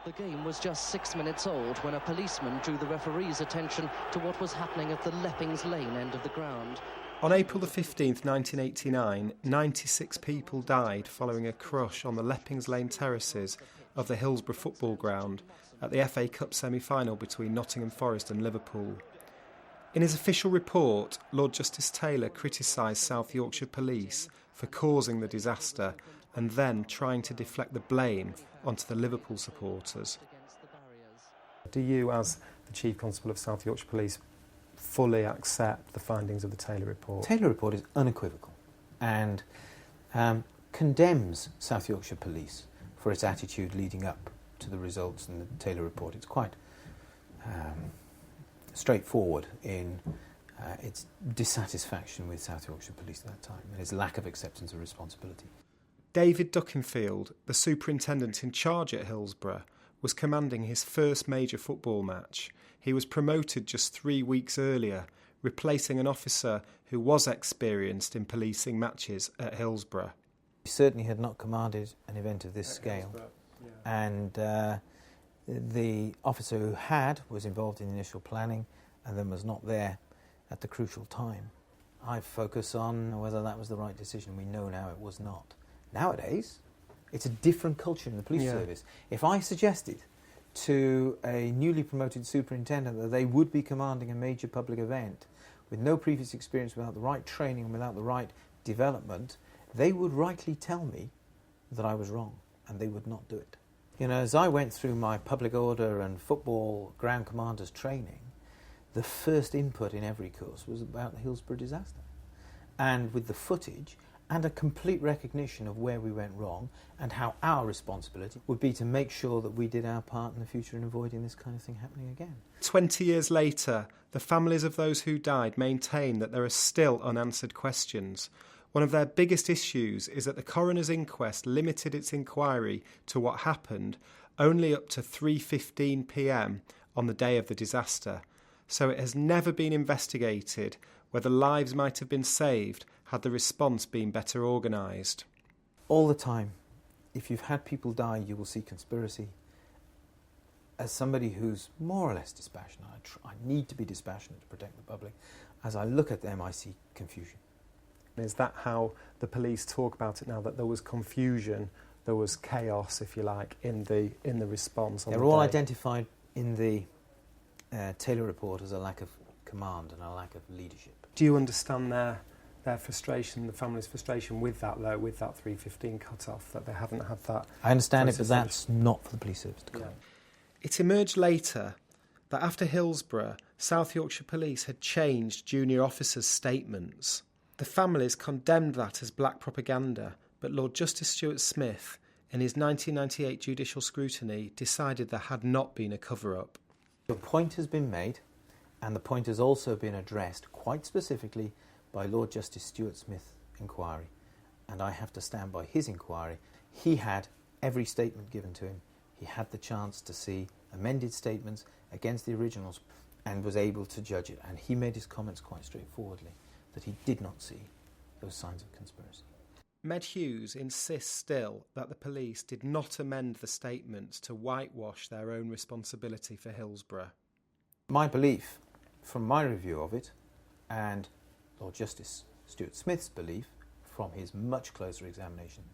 The game was just 6 minutes old when a policeman drew the referee's attention to what was happening at the Leppings Lane end of the ground. On April the 15th, 1989, 96 people died following a crush on the Leppings Lane terraces of the Hillsborough football ground at the FA Cup semi-final between Nottingham Forest and Liverpool. In his official report, Lord Justice Taylor criticised South Yorkshire Police for causing the disaster and then trying to deflect the blame onto the Liverpool supporters. Do you, as the Chief Constable of South Yorkshire Police, fully accept the findings of the Taylor report? The Taylor report is unequivocal and condemns South Yorkshire Police for its attitude leading up to the results in the Taylor report. It's quite straightforward in its dissatisfaction with South Yorkshire Police at that time and its lack of acceptance of responsibility. David Duckenfield, the superintendent in charge at Hillsborough, was commanding his first major football match. He was promoted just 3 weeks earlier, replacing an officer who was experienced in policing matches at Hillsborough. He certainly had not commanded an event of this scale, and the officer who was involved in the initial planning and then was not there at the crucial time. I focus on whether that was the right decision. We know now it was not. Nowadays, it's a different culture in the police service. If I suggested to a newly promoted superintendent that they would be commanding a major public event with no previous experience, without the right training and without the right development, they would rightly tell me that I was wrong and they would not do it. You know, as I went through my public order and football ground commanders training, the first input in every course was about the Hillsborough disaster. And with the footage and a complete recognition of where we went wrong and how our responsibility would be to make sure that we did our part in the future in avoiding this kind of thing happening again. 20 years later, the families of those who died maintain that there are still unanswered questions. One of their biggest issues is that the coroner's inquest limited its inquiry to what happened only up to 3:15 p.m. on the day of the disaster, so it has never been investigated whether lives might have been saved had the response been better organised. All the time, if you've had people die, you will see conspiracy. As somebody who's more or less dispassionate, I need to be dispassionate to protect the public. As I look at them, I see confusion. Is that how the police talk about it now, that there was confusion, there was chaos, if you like, in the response on the day? They're all identified in the Taylor report as a lack of command and a lack of leadership. Do you understand their frustration, the family's frustration with that, though, with that 3:15 cut-off, that they haven't had that? I understand it, but that's not for the police service to comment. It emerged later that after Hillsborough, South Yorkshire Police had changed junior officers' statements. The families condemned that as black propaganda, but Lord Justice Stuart Smith, in his 1998 judicial scrutiny, decided there had not been a cover-up. The point has been made, and the point has also been addressed quite specifically by Lord Justice Stuart Smith's inquiry, and I have to stand by his inquiry. He had every statement given to him. He had the chance to see amended statements against the originals and was able to judge it, and he made his comments quite straightforwardly that he did not see those signs of conspiracy. Med Hughes insists still that the police did not amend the statements to whitewash their own responsibility for Hillsborough. My belief, from my review of it, and Lord Justice Stuart Smith's belief from his much closer examination,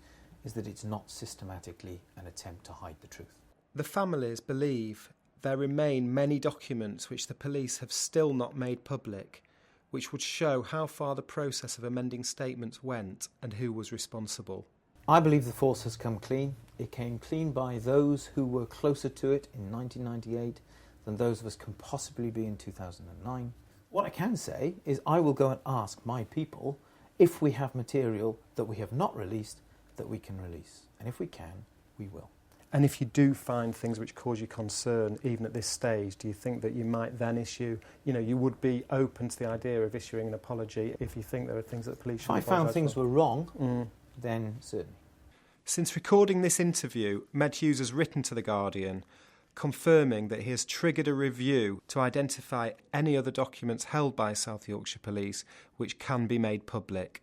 is that it's not systematically an attempt to hide the truth. The families believe there remain many documents which the police have still not made public, which would show how far the process of amending statements went and who was responsible. I believe the force has come clean. It came clean by those who were closer to it in 1998 than those of us can possibly be in 2009. What I can say is I will go and ask my people if we have material that we have not released that we can release. And if we can, we will. And if you do find things which cause you concern, even at this stage, do you think that you might then issue, you would be open to the idea of issuing an apology if you think there are things that the police should apologise for? If I found things were wrong, then certainly. Since recording this interview, Med Hughes has written to The Guardian confirming that he has triggered a review to identify any other documents held by South Yorkshire Police which can be made public.